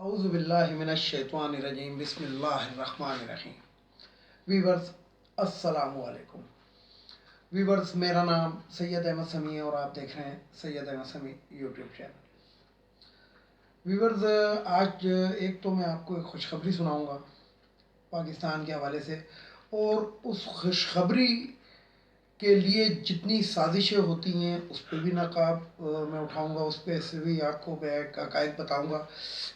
اعوذ باللہ من الشیطان الرجیم بسم اللہ الرحمن الرحیم۔ ویورز السلام علیکم۔ ویورز میرا نام سید احمد سمیع ہے اور آپ دیکھ رہے ہیں سید احمد سمیع یوٹیوب چینل۔ ویورز آج ایک تو میں آپ کو ایک خوشخبری سناؤں گا پاکستان کے حوالے سے، اور اس خوشخبری کے لیے جتنی سازشیں ہوتی ہیں اس پہ بھی نقاب میں اٹھاؤں گا، اس پہ سے بھی آپ کو میں ایک حقائق بتاؤں گا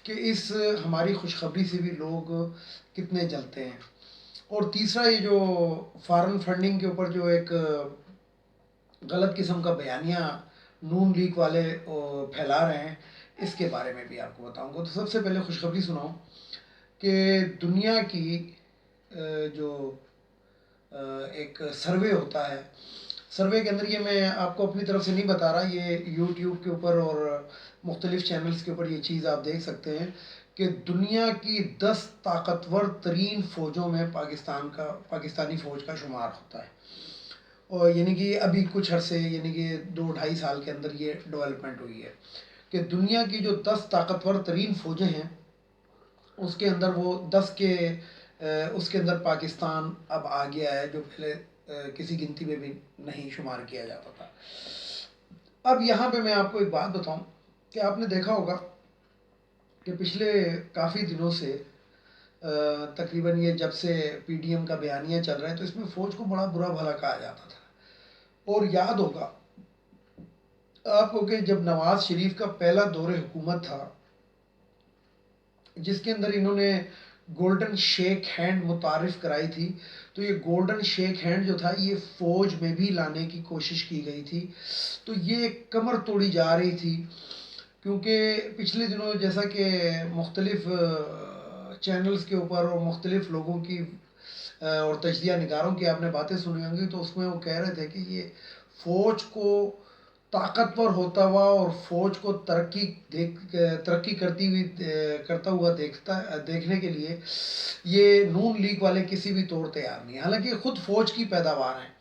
کہ اس ہماری خوشخبری سے بھی لوگ کتنے جلتے ہیں۔ اور تیسرا یہ جو فارن فنڈنگ کے اوپر جو ایک غلط قسم کا بیانیہ نون لیگ والے پھیلا رہے ہیں، اس کے بارے میں بھی آپ کو بتاؤں گا۔ تو سب سے پہلے خوشخبری سناؤں کہ دنیا کی جو ایک سروے ہوتا ہے، سروے کے اندر یہ میں آپ کو اپنی طرف سے نہیں بتا رہا، یہ یوٹیوب کے اوپر اور مختلف چینلز کے اوپر یہ چیز آپ دیکھ سکتے ہیں کہ دنیا کی 10 طاقتور ترین فوجوں میں پاکستانی فوج کا شمار ہوتا ہے، اور یعنی کہ ابھی کچھ عرصے یعنی کہ 2-2.5 سال کے اندر یہ ڈیولپمنٹ ہوئی ہے کہ دنیا کی جو 10 طاقتور ترین فوجیں ہیں اس کے اندر اس کے اندر پاکستان اب آ گیا ہے، جو پہلے کسی گنتی میں بھی نہیں شمار کیا جاتا تھا۔ اب یہاں پہ میں آپ کو ایک بات بتاؤں کہ آپ نے دیکھا ہوگا کہ پچھلے کافی دنوں سے تقریباً یہ جب سے پی ڈی ایم کا بیانیہ چل رہا ہے تو اس میں فوج کو بڑا برا بھلا کہا جاتا تھا، اور یاد ہوگا آپ کو کہ جب نواز شریف کا پہلا دور حکومت تھا جس کے اندر انہوں نے گولڈن شیک ہینڈ متعارف کرائی تھی، تو یہ گولڈن شیک ہینڈ جو تھا یہ فوج میں بھی لانے کی کوشش کی گئی تھی، تو یہ کمر توڑی جا رہی تھی، کیونکہ پچھلے دنوں جیسا کہ مختلف چینلز کے اوپر اور مختلف لوگوں کی اور تجزیہ نگاروں کی آپ نے باتیں سنی ہوں گی، تو اس میں وہ کہہ رہے تھے کہ یہ فوج کو طاقتور ہوتا ہوا اور فوج کو ترقی کرتا ہوا دیکھنے کے لیے یہ نون لیگ والے کسی بھی طور تیار نہیں، حالانکہ خود فوج کی پیداوار ہیں۔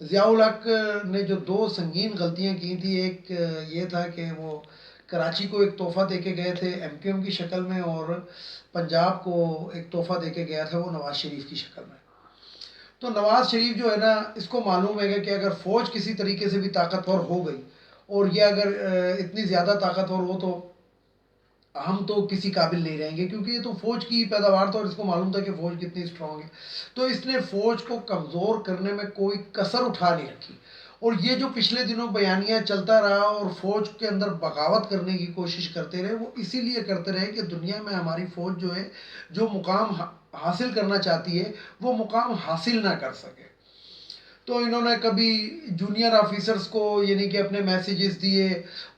ضیاء الحق نے جو 2 سنگین غلطیاں کی تھی، ایک یہ تھا کہ وہ کراچی کو ایک تحفہ دے کے گئے تھے ایم کیو ایم کی شکل میں، اور پنجاب کو ایک تحفہ دے کے گیا تھا وہ نواز شریف کی شکل میں۔ تو نواز شریف جو ہے نا، اس کو معلوم ہے کہ اگر فوج کسی طریقے سے بھی طاقتور ہو گئی اور یہ اگر اتنی زیادہ طاقتور ہو تو ہم تو کسی قابل نہیں رہیں گے، کیونکہ یہ تو فوج کی پیداوار تھا اور اس کو معلوم تھا کہ فوج کتنی اسٹرانگ ہے، تو اس نے فوج کو کمزور کرنے میں کوئی کسر اٹھا نہیں رکھی۔ اور یہ جو پچھلے دنوں بیانیہ چلتا رہا اور فوج کے اندر بغاوت کرنے کی کوشش کرتے رہے، وہ اسی لیے کرتے رہے کہ دنیا میں ہماری فوج جو ہے جو مقام حاصل کرنا چاہتی ہے وہ مقام حاصل نہ کر سکے۔ تو انہوں نے کبھی جونیئر آفیسرز کو یعنی کہ اپنے میسیجز دیے،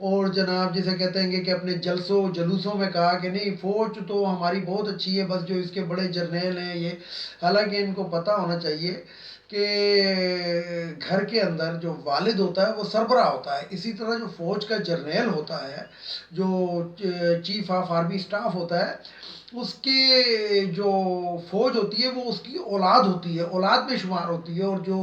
اور جناب جسے کہتے ہیں کہ اپنے جلوسوں میں کہا کہ نہیں فوج تو ہماری بہت اچھی ہے، بس جو اس کے بڑے جرنیل ہیں یہ، حالانکہ ان کو پتہ ہونا چاہیے کہ گھر کے اندر جو والد ہوتا ہے وہ سربراہ ہوتا ہے، اسی طرح جو فوج کا جرنیل ہوتا ہے، جو چیف آف آرمی سٹاف ہوتا ہے، اس کے جو فوج ہوتی ہے وہ اس کی اولاد ہوتی ہے، اولاد میں شمار ہوتی ہے، اور جو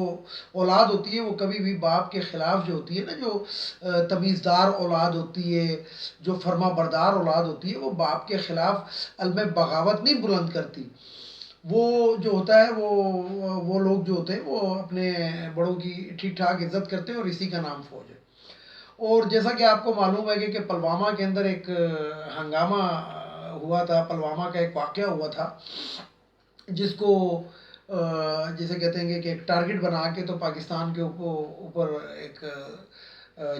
اولاد ہوتی ہے وہ کبھی بھی باپ کے خلاف جو ہوتی ہے نا، جو تمیزدار اولاد ہوتی ہے، جو فرما بردار اولاد ہوتی ہے، وہ باپ کے خلاف علم بغاوت نہیں بلند کرتی۔ وہ جو ہوتا ہے وہ لوگ جو ہوتے ہیں وہ اپنے بڑوں کی ٹھیک ٹھاک عزت کرتے ہیں، اور اسی کا نام فوج ہے۔ اور جیسا کہ آپ کو معلوم ہے کہ پلوامہ کے اندر ایک ہنگامہ ہوا تھا، پلوامہ کا ایک واقعہ ہوا تھا جس کو جسے کہتے ہیں کہ ایک ٹارگٹ بنا کے تو پاکستان کے اوپر ایک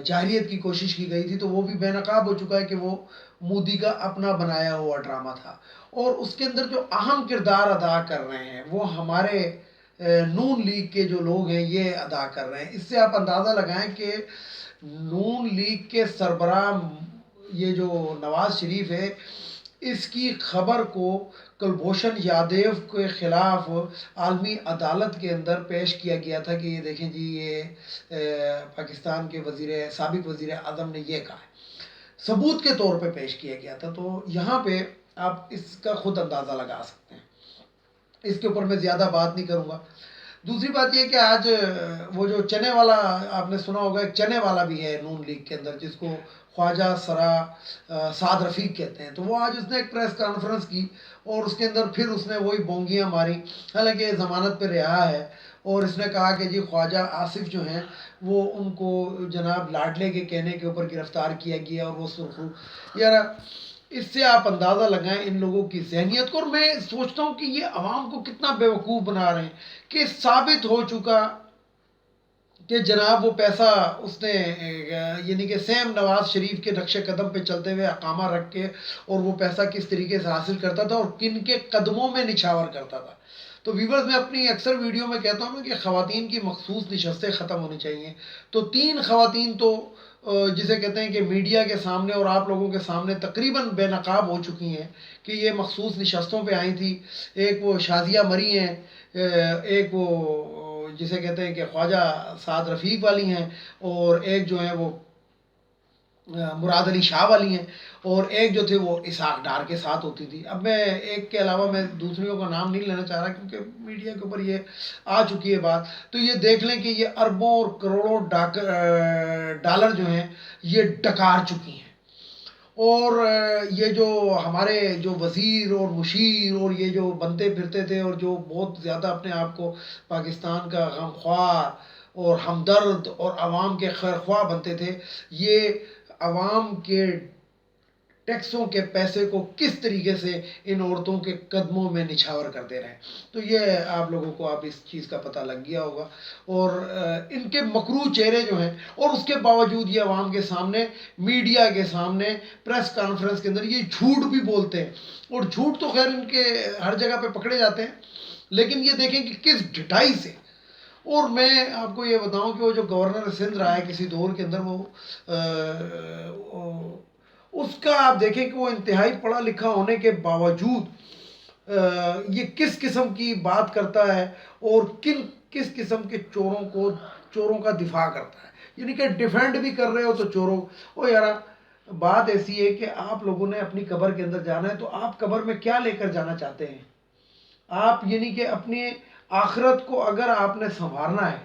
جاہلیت کی کوشش کی گئی تھی، تو وہ بھی بے نقاب ہو چکا ہے کہ وہ مودی کا اپنا بنایا ہوا ڈرامہ تھا، اور اس کے اندر جو اہم کردار ادا کر رہے ہیں وہ ہمارے نون لیگ کے جو لوگ ہیں یہ ادا کر رہے ہیں۔ اس سے آپ اندازہ لگائیں کہ نون لیگ کے سربراہ یہ جو نواز شریف ہے، اس کی خبر کو کلبھوشن یادیو کے خلاف عالمی عدالت کے اندر پیش کیا گیا تھا کہ یہ دیکھیں جی یہ پاکستان کے سابق وزیر اعظم نے یہ کہا ہے، ثبوت کے طور پہ پیش کیا گیا تھا۔ تو یہاں پہ آپ اس کا خود اندازہ لگا سکتے ہیں، اس کے اوپر میں زیادہ بات نہیں کروں گا۔ دوسری بات یہ کہ آج وہ جو چنے والا آپ نے سنا ہوگا، ایک چنے والا بھی ہے نون لیگ کے اندر جس کو خواجہ سرا سعد رفیق کہتے ہیں، تو وہ آج اس نے ایک پریس کانفرنس کی اور اس کے اندر پھر اس نے وہی بونگیاں ماری، حالانکہ یہ ضمانت پہ رہا ہے، اور اس نے کہا کہ جی خواجہ آصف جو ہیں وہ ان کو جناب لاڈلے کے کہنے کے اوپر گرفتار کیا گیا اور وہ سرخرو یار، اس سے آپ اندازہ لگائیں ان لوگوں کی ذہنیت کو، اور میں سوچتا ہوں کہ یہ عوام کو کتنا بیوقوف بنا رہے ہیں کہ ثابت ہو چکا کہ جناب وہ پیسہ اس نے یعنی کہ سیم نواز شریف کے نقش قدم پہ چلتے ہوئے اقامہ رکھ کے اور وہ پیسہ کس طریقے سے حاصل کرتا تھا اور کن کے قدموں میں نچھاور کرتا تھا۔ تو ویورز میں اپنی اکثر ویڈیو میں کہتا ہوں کہ خواتین کی مخصوص نشستیں ختم ہونی چاہیے، تو 3 خواتین تو جسے کہتے ہیں کہ میڈیا کے سامنے اور آپ لوگوں کے سامنے تقریباً بے نقاب ہو چکی ہیں کہ یہ مخصوص نشستوں پہ آئی تھی، ایک وہ شازیہ مری ہیں، ایک وہ جسے کہتے ہیں کہ خواجہ سعد رفیق والی ہیں، اور ایک جو ہیں وہ مراد علی شاہ والی ہیں، اور ایک جو تھے وہ اسحاق ڈار کے ساتھ ہوتی تھی۔ اب میں ایک کے علاوہ میں دوسریوں کا نام نہیں لینا چاہ رہا کیونکہ میڈیا کے اوپر یہ آ چکی ہے بات، تو یہ دیکھ لیں کہ یہ اربوں اور کروڑوں ڈالر جو ہیں یہ ڈکار چکی ہیں، اور یہ جو ہمارے جو وزیر اور مشیر اور یہ جو بنتے پھرتے تھے اور جو بہت زیادہ اپنے آپ کو پاکستان کا غمخوار اور ہمدرد اور عوام کے خیرخواہ بنتے تھے، یہ عوام کے ٹیکسوں کے پیسے کو کس طریقے سے ان عورتوں کے قدموں میں نچھاور کرتے رہے، تو یہ آپ لوگوں کو آپ اس چیز کا پتہ لگ گیا ہوگا، اور ان کے مکروہ چہرے جو ہیں، اور اس کے باوجود یہ عوام کے سامنے میڈیا کے سامنے پریس کانفرنس کے اندر یہ جھوٹ بھی بولتے ہیں، اور جھوٹ تو خیر ان کے ہر جگہ پہ پکڑے جاتے ہیں، لیکن یہ دیکھیں کہ کس ڈھٹائی سے۔ اور میں آپ کو یہ بتاؤں کہ وہ جو گورنر سندھ رہا ہے کسی دور کے اندر، وہ اس کا آپ دیکھیں کہ وہ انتہائی پڑھا لکھا ہونے کے باوجود یہ کس قسم کی بات کرتا ہے اور کس قسم کے چوروں کا دفاع کرتا ہے، یعنی کہ ڈیفینڈ بھی کر رہے ہو تو چوروں او یار، بات ایسی ہے کہ آپ لوگوں نے اپنی قبر کے اندر جانا ہے، تو آپ قبر میں کیا لے کر جانا چاہتے ہیں؟ آپ یعنی کہ اپنی آخرت کو اگر آپ نے سنوارنا ہے،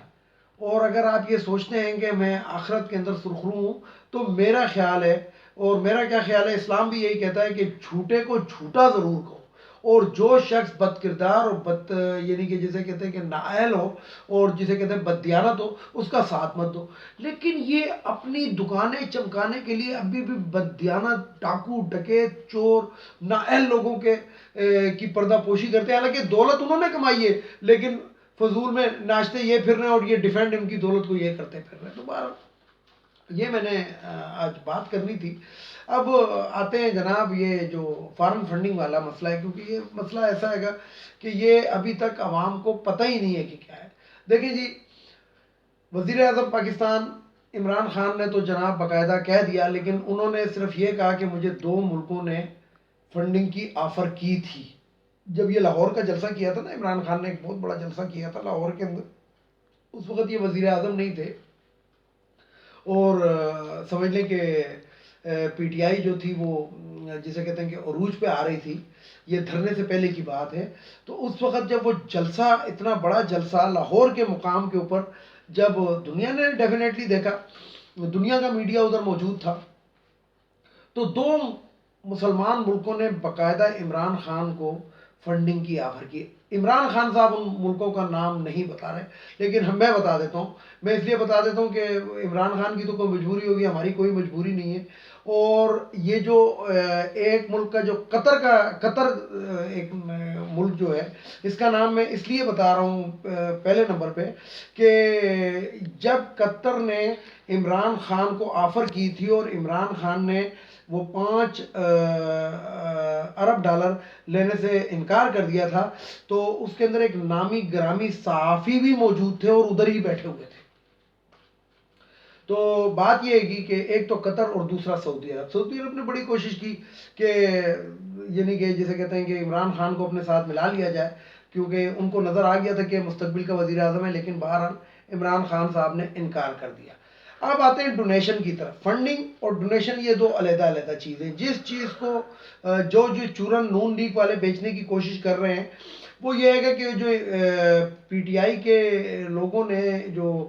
اور اگر آپ یہ سوچتے ہیں کہ میں آخرت کے اندر سرخرو ہوں، تو میرا خیال ہے، اور میرا کیا خیال ہے، اسلام بھی یہی کہتا ہے کہ جھوٹے کو جھوٹا ضرور کہو، اور جو شخص بد کردار اور یعنی کہ جسے کہتے ہیں کہ نااہل ہو اور جسے کہتے ہیں بد دیانت ہو، اس کا ساتھ مت دو۔ لیکن یہ اپنی دکانیں چمکانے کے لیے ابھی بھی بد دیانت، ڈاکو، ڈکیت، چور، نااہل لوگوں کے کی پردہ پوشی کرتے ہیں، حالانکہ دولت انہوں نے کمائی ہے، لیکن فضول میں ناچتے یہ پھر رہے ہیں اور یہ ڈیفینڈ ان کی دولت کو یہ کرتے پھر رہے ہیں۔ تو بہرحال یہ میں نے آج بات کرنی تھی۔ اب آتے ہیں جناب یہ جو فارم فنڈنگ والا مسئلہ ہے، کیونکہ یہ مسئلہ ایسا ہے گا کہ یہ ابھی تک عوام کو پتہ ہی نہیں ہے کہ کیا ہے۔ دیکھیں جی، وزیر اعظم پاکستان عمران خان نے تو جناب باقاعدہ کہہ دیا، لیکن انہوں نے صرف یہ کہا کہ مجھے 2 ملکوں نے فنڈنگ کی آفر کی تھی۔ جب یہ لاہور کا جلسہ کیا تھا نا، عمران خان نے ایک بہت بڑا جلسہ کیا تھا لاہور کے اندر، اس وقت یہ وزیر اعظم نہیں تھے، اور سمجھ لیں کہ پی ٹی آئی جو تھی وہ جسے کہتے ہیں کہ عروج پہ آ رہی تھی، یہ دھرنے سے پہلے کی بات ہے۔ تو اس وقت جب وہ جلسہ، اتنا بڑا جلسہ لاہور کے مقام کے اوپر، جب دنیا نے ڈیفینیٹلی دیکھا، دنیا کا میڈیا ادھر موجود تھا، تو 2 مسلمان ملکوں نے باقاعدہ عمران خان کو فنڈنگ کی آفر کی۔ عمران خان صاحب ان ملکوں کا نام نہیں بتا رہے، لیکن میں بتا دیتا ہوں، میں اس لیے بتا دیتا ہوں کہ عمران خان کی تو کوئی مجبوری ہوگی، ہماری کوئی مجبوری نہیں ہے۔ اور یہ جو ایک ملک کا جو قطر ایک ملک جو ہے، اس کا نام میں اس لیے بتا رہا ہوں پہلے نمبر پہ کہ جب قطر نے عمران خان کو آفر کی تھی اور عمران خان نے وہ 5 ارب ڈالر لینے سے انکار کر دیا تھا، تو اس کے اندر ایک نامی گرامی صحافی بھی موجود تھے اور ادھر ہی بیٹھے ہوئے تھے۔ تو بات یہ ہے کہ ایک تو قطر اور دوسرا سعودی عرب نے بڑی کوشش کی کہ یعنی کہ جسے کہتے ہیں کہ عمران خان کو اپنے ساتھ ملا لیا جائے، کیونکہ ان کو نظر آ گیا تھا کہ مستقبل کا وزیر اعظم ہے، لیکن بہرحال عمران خان صاحب نے انکار کر دیا۔ اب آتے ہیں ڈونیشن کی طرف. فنڈنگ اور ڈونیشن یہ دو علیحدہ علیحدہ چیزیں. جس چیز کو جو چورن نون لیگ والے بیچنے کی کوشش کر رہے ہیں وہ یہ ہے کہ جو پی ٹی آئی کے لوگوں نے جو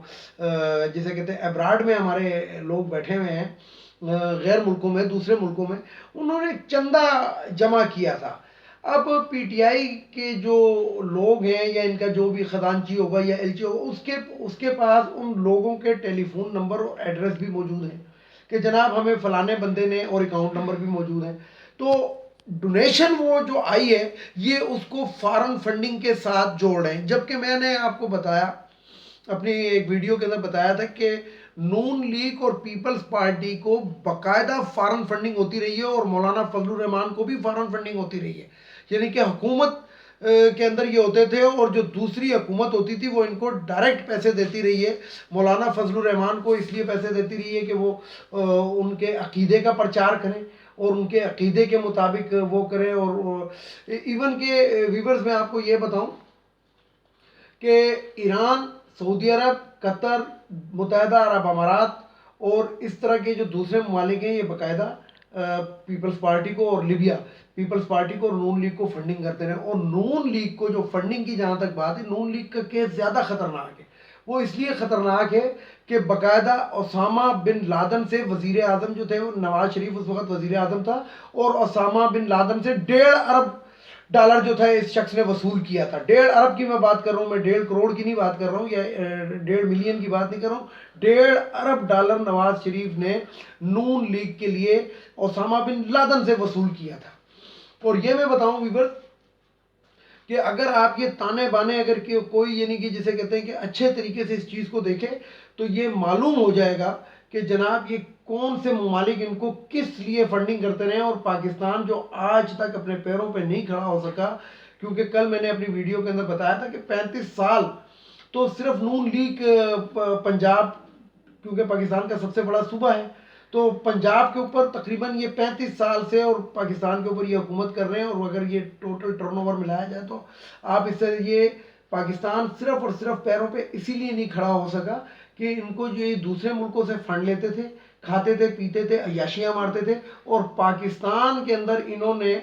جسے کہتے ہیں ابراڈ میں ہمارے لوگ بیٹھے ہوئے ہیں غیر ملکوں میں, دوسرے ملکوں میں, انہوں نے چندہ جمع کیا تھا. اب پی ٹی آئی کے جو لوگ ہیں یا ان کا جو بھی خزانچی ہوگا یا ایل چی ہوگا اس کے پاس ان لوگوں کے ٹیلی فون نمبر اور ایڈریس بھی موجود ہیں کہ جناب ہمیں فلانے بندے نے, اور اکاؤنٹ نمبر بھی موجود ہیں. تو ڈونیشن وہ جو آئی ہے یہ اس کو فارن فنڈنگ کے ساتھ جوڑ رہے ہیں. جبکہ میں نے آپ کو بتایا اپنی ایک ویڈیو کے اندر بتایا تھا کہ نون لیگ اور پیپلز پارٹی کو باقاعدہ فارن فنڈنگ ہوتی رہی ہے اور مولانا فضل الرحمان کو بھی فارن فنڈنگ ہوتی رہی ہے. یعنی کہ حکومت کے اندر یہ ہوتے تھے اور جو دوسری حکومت ہوتی تھی وہ ان کو ڈائریکٹ پیسے دیتی رہی ہے. مولانا فضل الرحمان کو اس لیے پیسے دیتی رہی ہے کہ وہ ان کے عقیدے کا پرچار کریں اور ان کے عقیدے کے مطابق وہ کریں. اور ایون کہ ویورز میں آپ کو یہ بتاؤں کہ ایران, سعودی عرب, قطر, متحدہ عرب امارات اور اس طرح کے جو دوسرے ممالک ہیں یہ باقاعدہ پیپلز پارٹی کو اور لیبیا پیپلز پارٹی کو اور نون لیگ کو فنڈنگ کرتے رہے. اور نون لیگ کو جو فنڈنگ کی جہاں تک بات ہے, نون لیگ کا کیس زیادہ خطرناک ہے. وہ اس لیے خطرناک ہے کہ باقاعدہ اسامہ بن لادن سے وزیر اعظم جو تھے, وہ نواز شریف اس وقت وزیر اعظم تھا, اور اسامہ بن لادن سے $1.5 ارب جو تھا اس شخص نے وصول کیا تھا. 1.5 ارب کی میں بات کر رہا ہوں, میں 1.5 کروڑ کی نہیں بات کر رہا ہوں یا 1.5 ملین کی بات نہیں کر رہا ہوں. $1.5 ارب نواز شریف نے نون لیگ کے لیے اسامہ بن لادن سے وصول کیا تھا. اور یہ میں بتاؤں ویور کہ اگر آپ یہ تانے بانے اگر کوئی یعنی کہ جسے کہتے ہیں کہ اچھے طریقے سے اس چیز کو دیکھے تو یہ معلوم ہو جائے گا کہ جناب یہ کون سے ممالک ان کو کس لیے فنڈنگ کرتے رہے ہیں. اور پاکستان جو آج تک اپنے پیروں پہ نہیں کھڑا ہو سکا, کیونکہ کل میں نے اپنی ویڈیو کے اندر بتایا تھا کہ 35 سال تو صرف نون لیگ پنجاب, کیونکہ پاکستان کا سب سے بڑا صوبہ ہے, تو پنجاب کے اوپر تقریباً یہ 35 سال سے اور پاکستان کے اوپر یہ حکومت کر رہے ہیں. اور اگر یہ ٹوٹل ٹرن اوور ملایا جائے تو آپ اس سے یہ پاکستان صرف اور صرف پیروں پہ اسی لیے نہیں کھڑا ہو سکا کہ ان کو جو یہ دوسرے ملکوں سے فنڈ لیتے تھے, کھاتے تھے, پیتے تھے, عیاشیاں مارتے تھے, اور پاکستان کے اندر انہوں نے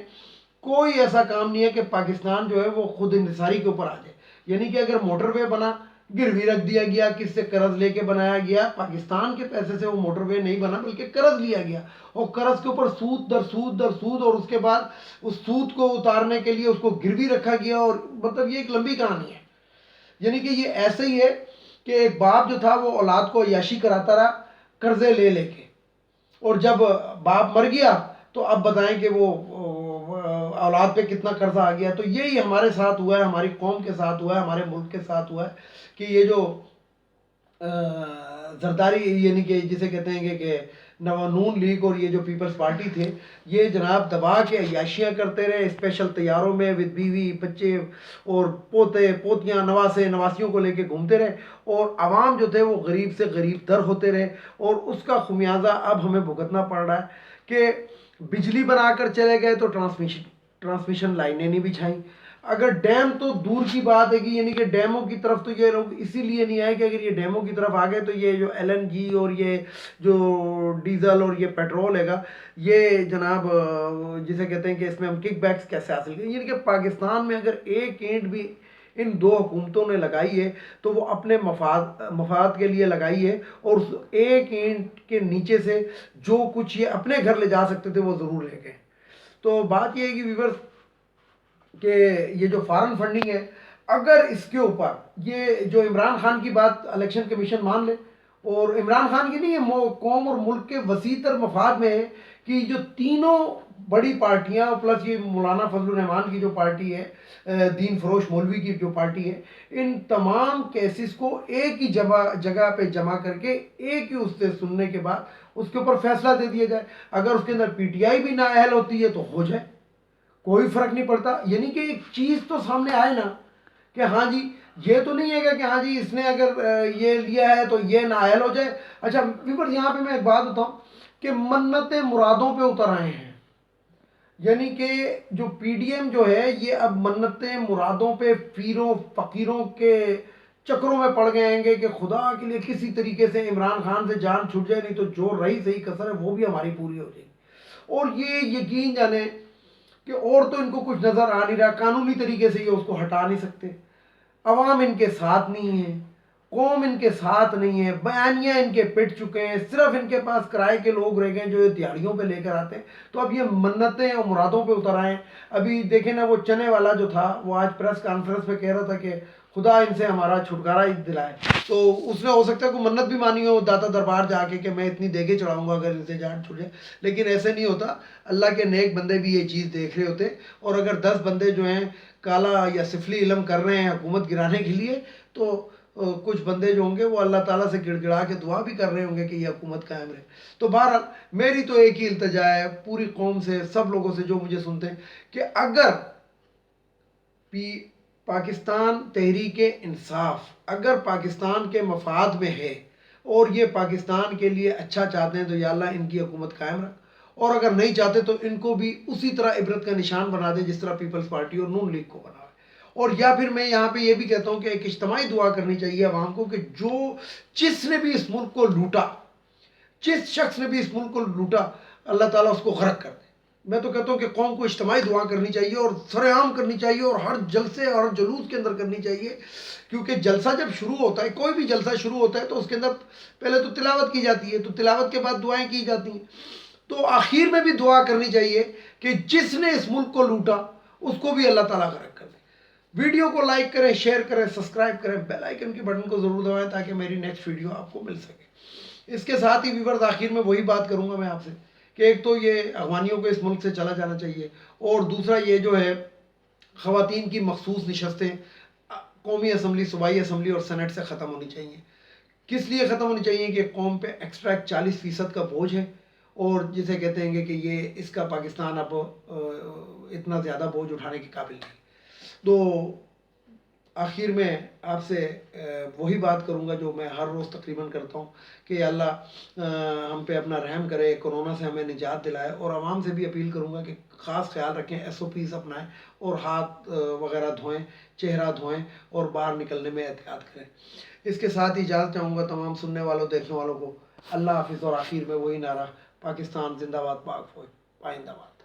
کوئی ایسا کام نہیں ہے کہ پاکستان جو ہے وہ خود انحصاری کے اوپر آ جائے. یعنی کہ اگر موٹر وے بنا, گروی رکھ دیا گیا, کس سے قرض لے کے بنایا گیا, پاکستان کے پیسے سے وہ موٹر وے نہیں بنا بلکہ قرض لیا گیا, اور قرض کے اوپر سود در سود در سود, اور اس کے بعد اس سود کو اتارنے کے لیے اس کو گروی رکھا گیا. اور مطلب یہ ایک لمبی کہانی ہے. یعنی کہ یہ ایسے ہی ہے کہ ایک باپ جو تھا وہ اولاد کو عیاشی کراتا رہا قرضے لے لے کے, اور جب باپ مر گیا تو اب بتائیں کہ وہ اولاد پہ کتنا قرضہ آ گیا. تو یہی ہمارے ساتھ ہوا ہے, ہماری قوم کے ساتھ ہوا ہے, ہمارے ملک کے ساتھ ہوا ہے کہ یہ جو زرداری یعنی کہ جسے کہتے ہیں کہ نون لیگ اور یہ جو پیپلز پارٹی تھے, یہ جناب دبا کے عیاشیاں کرتے رہے اسپیشل طیاروں میں ود بیوی بچے اور پوتے پوتیاں نواسے نواسیوں کو لے کے گھومتے رہے, اور عوام جو تھے وہ غریب سے غریب تر ہوتے رہے. اور اس کا خمیازہ اب ہمیں بھگتنا پڑ رہا ہے کہ بجلی بنا کر چلے گئے تو ٹرانسمیشن لائنیں نہیں بچھائیں. اگر ڈیم تو دور کی بات ہے کہ یعنی کہ ڈیموں کی طرف تو یہ لوگ اسی لیے نہیں آئے کہ اگر یہ ڈیموں کی طرف آ گئے تو یہ جو ایل این جی اور یہ جو ڈیزل اور یہ پیٹرول ہے گا, یہ جناب جسے کہتے ہیں کہ اس میں ہم کک بیکس کیسے حاصل کریں. یعنی کہ پاکستان میں اگر ایک اینٹ بھی ان دو حکومتوں نے لگائی ہے تو وہ اپنے مفاد کے لیے لگائی ہے, اور اس ایک اینٹ کے نیچے سے جو کچھ یہ اپنے گھر لے جا سکتے تھے وہ ضرور لے گئے. تو بات یہ ہے کہ ویورز کہ یہ جو فارن فنڈنگ ہے, اگر اس کے اوپر یہ جو عمران خان کی بات الیکشن کمیشن مان لے, اور عمران خان کی نہیں, یہ قوم اور ملک کے وسیع تر مفاد میں ہے کہ جو تینوں بڑی پارٹیاں پلس یہ مولانا فضل الرحمان کی جو پارٹی ہے, دین فروش مولوی کی جو پارٹی ہے, ان تمام کیسز کو ایک ہی جگہ پہ جمع کر کے ایک ہی اس سے سننے کے بعد اس کے اوپر فیصلہ دے دیا جائے. اگر اس کے اندر پی ٹی آئی بھی نااہل ہوتی ہے تو ہو جائے, کوئی فرق نہیں پڑتا. یعنی کہ ایک چیز تو سامنے آئے نا کہ ہاں جی یہ تو نہیں ہے کہ ہاں جی اس نے اگر یہ لیا ہے تو یہ نااہل ہو جائے. اچھا ویور یہاں پہ میں ایک بات بتاؤں کہ منتیں مرادوں پہ اتر آئے ہیں. یعنی کہ جو پی ڈی ایم جو ہے یہ اب منتیں مرادوں پہ پیروں فقیروں کے چکروں میں پڑ گئے ہیں کہ خدا کے لیے کسی طریقے سے عمران خان سے جان چھٹ جائے، نہیں تو جو رہی صحیح کسر ہے وہ بھی ہماری پوری ہو جائے گی۔ اور یہ یقین جانے کہ اور تو ان کو کچھ نظر آ نہیں رہا، قانونی طریقے سے یہ اس کو ہٹا نہیں سکتے، عوام ان کے ساتھ نہیں ہے، قوم ان کے ساتھ نہیں ہے، بیانیہ ان کے پٹ چکے ہیں، صرف ان کے پاس کرائے کے لوگ رہ گئے جو دیہڑیوں پہ لے کر آتے ہیں۔ تو اب یہ منتیں اور مرادوں پہ اتر آئے ہیں۔ ابھی دیکھیں نا، وہ چنے والا جو تھا وہ آج پریس کانفرنس پہ کہہ رہا تھا کہ خدا ان سے ہمارا چھٹکارا ہی دلائے۔ تو اس نے ہو سکتا ہے کوئی منت بھی مانی ہو داتا دربار جا کے کہ میں اتنی دیگیں چڑھاؤں گا اگر ان سے جان چھوٹ جائے، لیکن ایسے نہیں ہوتا۔ اللہ کے نیک بندے بھی یہ چیز دیکھ رہے ہوتے، اور اگر 10 بندے جو ہیں کالا یا سفلی علم کر رہے ہیں حکومت گرانے کے لیے، تو کچھ بندے جو ہوں گے وہ اللہ تعالیٰ سے گڑ گڑا کے دعا بھی کر رہے ہوں گے کہ یہ حکومت قائم رہے۔ تو بہرحال میری تو ایک ہی التجا ہے پوری قوم سے، سب لوگوں سے جو مجھے سنتے ہیں، کہ اگر پاکستان تحریک انصاف اگر پاکستان کے مفاد میں ہے اور یہ پاکستان کے لیے اچھا چاہتے ہیں تو یا اللہ ان کی حکومت قائم رکھ، اور اگر نہیں چاہتے تو ان کو بھی اسی طرح عبرت کا نشان بنا دے جس طرح پیپلز پارٹی اور نون لیگ کو بنا ہے۔ اور یا پھر میں یہاں پہ یہ بھی کہتا ہوں کہ ایک اجتماعی دعا کرنی چاہیے عوام کو کہ جس نے بھی اس ملک کو لوٹا، جس شخص نے بھی اس ملک کو لوٹا، اللہ تعالیٰ اس کو غرق کر دے۔ میں تو کہتا ہوں کہ قوم کو اجتماعی دعا کرنی چاہیے اور سر عام کرنی چاہیے، اور ہر جلسے اور جلوس کے اندر کرنی چاہیے، کیونکہ جلسہ جب شروع ہوتا ہے، کوئی بھی جلسہ شروع ہوتا ہے تو اس کے اندر پہلے تو تلاوت کی جاتی ہے، تو تلاوت کے بعد دعائیں کی جاتی ہیں، تو آخر میں بھی دعا کرنی چاہیے کہ جس نے اس ملک کو لوٹا اس کو بھی اللہ تعالیٰ غرق کر دے۔ ویڈیو کو لائک کریں، شیئر کریں، سبسکرائب کریں، بیل آئیکن کے بٹن کو ضرور دبائیں تاکہ میری نیکسٹ ویڈیو آپ کو مل سکے۔ اس کے ساتھ ہی ویورز آخر میں وہی بات کروں گا میں آپ سے کہ ایک تو یہ افغانیوں کو اس ملک سے چلا جانا چاہیے، اور دوسرا یہ جو ہے خواتین کی مخصوص نشستیں قومی اسمبلی، صوبائی اسمبلی اور سینٹ سے ختم ہونی چاہیے۔ کس لیے ختم ہونی چاہیے؟ کہ قوم پہ ایکسٹرا 40% کا بوجھ ہے، اور جسے کہتے ہیں کہ یہ اس کا پاکستان اب اتنا زیادہ بوجھ اٹھانے کے قابل نہیں۔ تو آخر میں آپ سے وہی بات کروں گا جو میں ہر روز تقریباً کرتا ہوں کہ اللہ ہم پہ اپنا رحم کرے، کورونا سے ہمیں نجات دلائے، اور عوام سے بھی اپیل کروں گا کہ خاص خیال رکھیں، SOPs اپنائیں، اور ہاتھ وغیرہ دھوئیں، چہرہ دھوئیں، اور باہر نکلنے میں احتیاط کریں۔ اس کے ساتھ ہی اجازت چاہوں گا تمام سننے والوں، دیکھنے والوں کو۔ اللہ حافظ، اور آخر میں وہی نعرہ، پاکستان زندہ باد، پاک فوج پائندہ باد۔